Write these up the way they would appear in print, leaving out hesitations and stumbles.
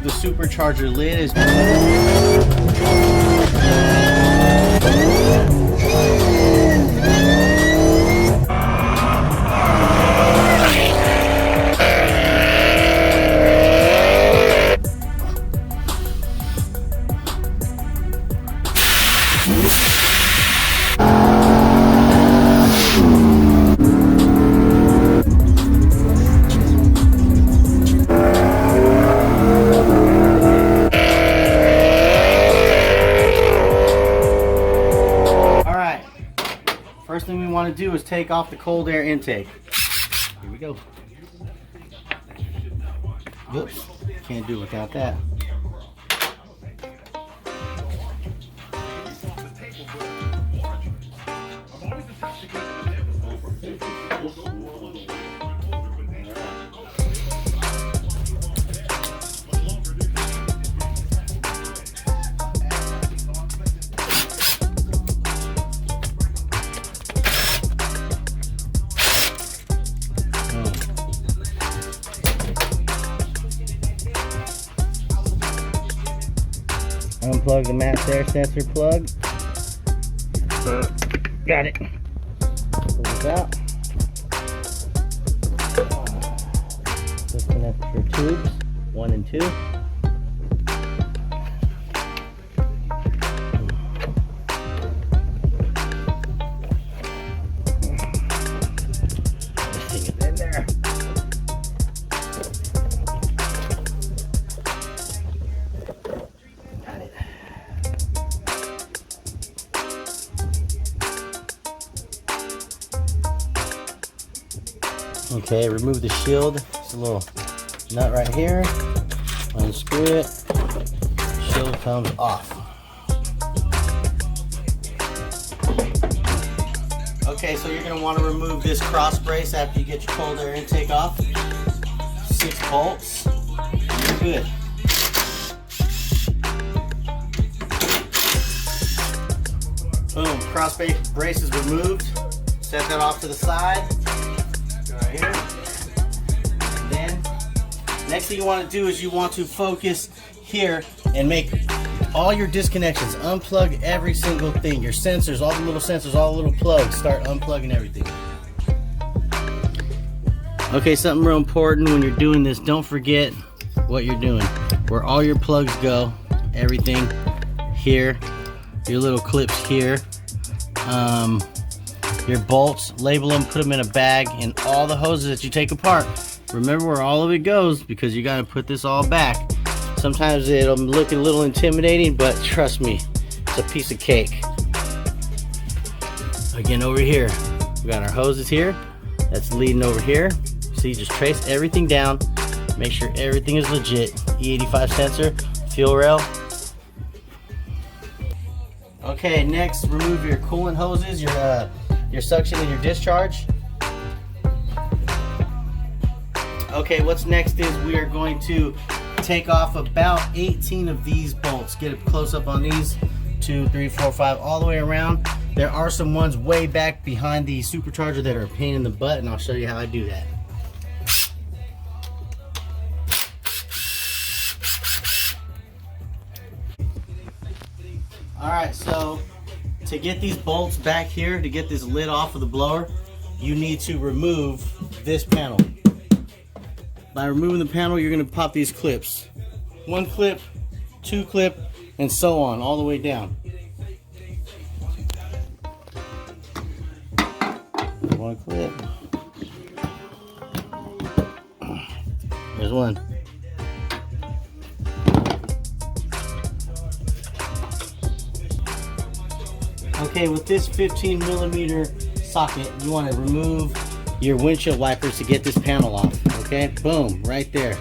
the supercharger lid is first thing we want to do is take off the cold air intake. Here we go. Oops, can't do it without that. Unplug the max air sensor plug. Got it. Pull this out. Disconnect your tubes, 1 and 2. This thing is in there. Okay, remove the shield. It's a little nut right here. Unscrew it. Shield comes off. Okay, so you're going to want to remove this cross brace after you get your cold air intake off. 6 bolts. You're good. Boom, cross brace is removed. Set that off to the side. Right here. And then next thing you want to do is you want to focus here and make all your disconnections. Unplug every single thing. Your sensors, all the little sensors, all the little plugs. Start unplugging everything. Okay, something real important when you're doing this, don't forget what you're doing. Where all your plugs go, everything here, your little clips here. Your bolts, label them, put them in a bag, and all the hoses that you take apart. Remember where all of it goes, because you got to put this all back. Sometimes it'll look a little intimidating, but trust me, it's a piece of cake. Again, over here, we got our hoses here. That's leading over here. See, just trace everything down. Make sure everything is legit. E85 sensor, fuel rail. Okay, next, remove your coolant hoses, your suction and your discharge. Okay, what's next is we are going to take off about 18 of these bolts. Get a close up on these. 2, 3, 4, 5, all the way around. There are some ones way back behind the supercharger that are a pain in the butt, and I'll show you how I do that. Alright, so to get these bolts back here, to get this lid off of the blower, you need to remove this panel. By removing the panel, you're going to pop these clips. 1 clip, 2 clip, and so on, all the way down. 1 clip. There's 1. Okay, with this 15mm socket, you want to remove your windshield wipers to get this panel off. Okay, boom, right there.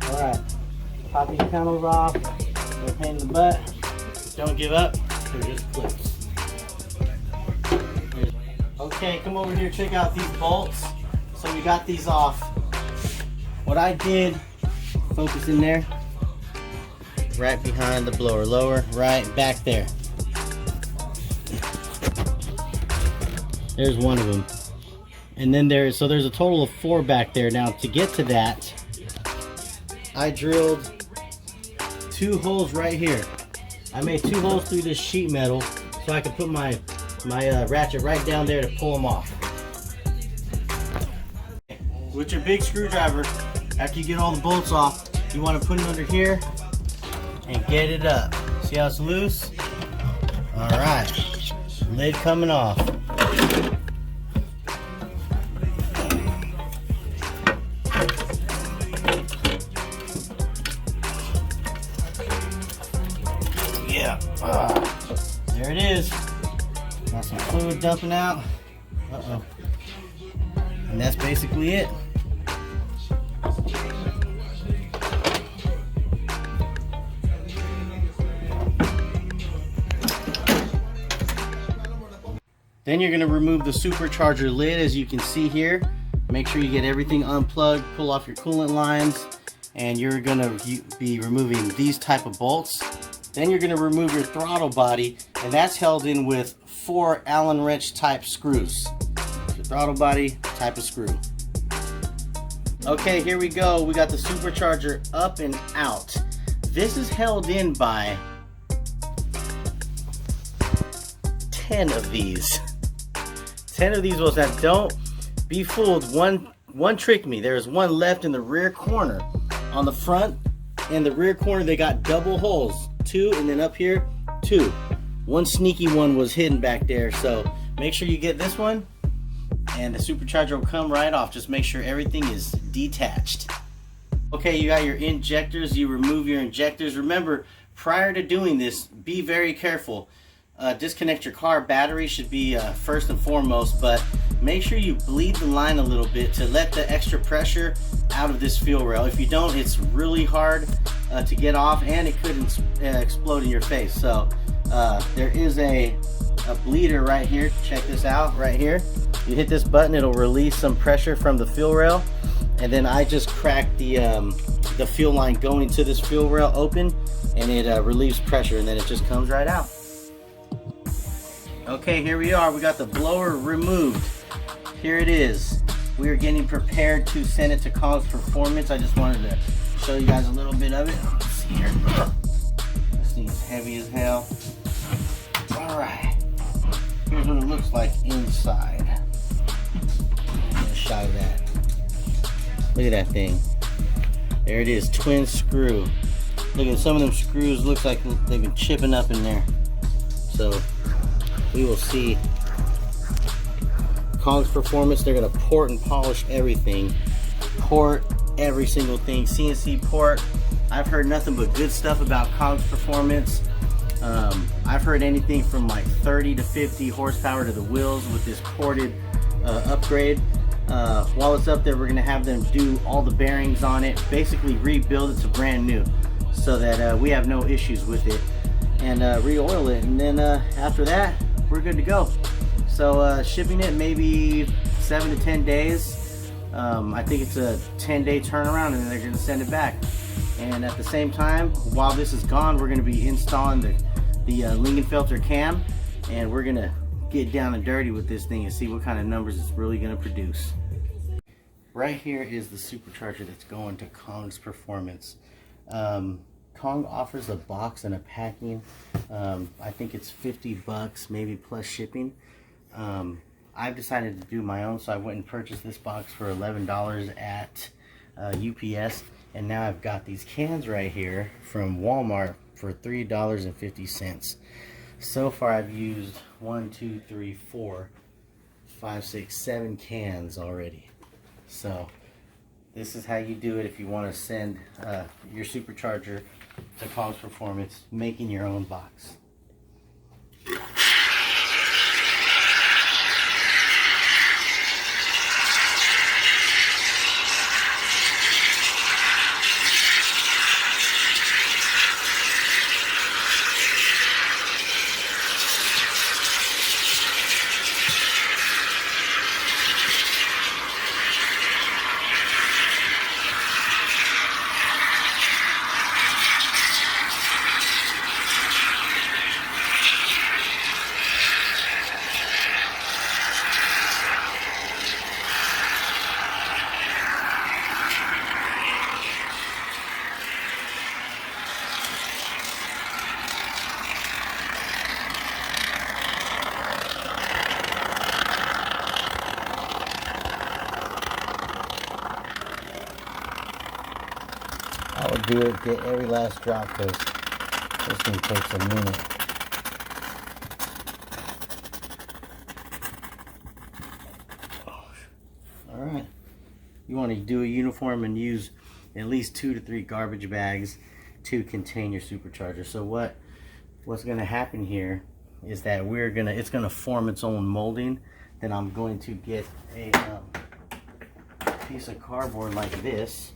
Alright, pop these panels off. They're a pain in the butt. Don't give up, they're just clips. Okay, come over here, check out these bolts. So we got these off. What I did, focus in there, right behind the blower, lower, right, back there. There's one of them. And then there's a total of 4 back there. Now to get to that, I drilled 2 holes right here. I made 2 holes through this sheet metal so I could put my ratchet right down there to pull them off. With your big screwdriver, after you get all the bolts off, you want to put it under here and get it up. See how it's loose? All right, lid coming off. Yeah, there it is. Got some fluid dumping out. Uh-oh. And that's basically it. Then you're going to remove the supercharger lid, as you can see here. Make sure you get everything unplugged, pull off your coolant lines, and you're going to be removing these type of bolts. Then you're going to remove your throttle body, and that's held in with 4 Allen wrench type screws. Your throttle body type of screw. Okay, here we go. We got the supercharger up and out. This is held in by 10 of these. 10 of these bolts. Now don't be fooled. One tricked me. There's one left in the rear corner. On the front and the rear corner, they got double holes. 2, and then up here, 2. One sneaky one was hidden back there. So make sure you get this one, and the supercharger will come right off. Just make sure everything is detached. Okay, you got your injectors. You remove your injectors. Remember, prior to doing this, be very careful. Disconnect your car battery should be first and foremost, but make sure you bleed the line a little bit to let the extra pressure out of this fuel rail. If you don't, it's really hard to get off, and it could explode in your face. So there is a bleeder right here. Check this out right here. You hit this button, it'll release some pressure from the fuel rail, and then I just cracked the fuel line going to this fuel rail open, and it relieves pressure, and then it just comes right out. Okay, here we are. We got the blower removed. Here it is. We are getting prepared to send it to CONGS Performance. I just wanted to show you guys a little bit of it. Let's see here. This thing is heavy as hell. All right. Here's what it looks like inside. Get a shot of that. Look at that thing. There it is, twin screw. Look at some of them screws. Looks like they've been chipping up in there. So we will see. CONGS Performance, they're gonna port and polish everything. Port every single thing. CNC port. I've heard nothing but good stuff about CONGS Performance. I've heard anything from like 30 to 50 horsepower to the wheels with this ported upgrade. While it's up there, we're gonna have them do all the bearings on it, basically rebuild it to brand new, so that we have no issues with it, and re-oil it, and then after that we're good to go. So shipping it maybe 7 to 10 days. I think it's a 10-day turnaround, and then they're going to send it back. And at the same time, while this is gone, we're going to be installing the LINGENFELTER cam, and we're going to get down and dirty with this thing and see what kind of numbers it's really going to produce. Right here is the supercharger that's going to CONGS Performance. Kong offers a box and a packing. I think it's $50 maybe plus shipping. I've decided to do my own, so I went and purchased this box for $11 at UPS, and now I've got these cans right here from Walmart for $3.50. So far I've used 1, 2, 3, 4, 5, 6, 7 cans already. So this is how you do it if you want to send your supercharger to CONGS Performance, making your own box. do it, get every last drop, because this thing takes a minute. Alright, you want to do a uniform and use at least 2 to 3 garbage bags to contain your supercharger. So what's going to happen here is that it's going to form its own molding. Then I'm going to get a piece of cardboard like this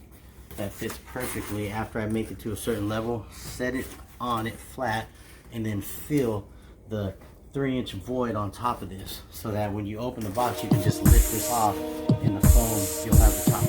that fits perfectly. After I make it to a certain level, set it on it flat, and then fill the 3-inch void on top of this, so that when you open the box, you can just lift this off and the foam, you'll have the top.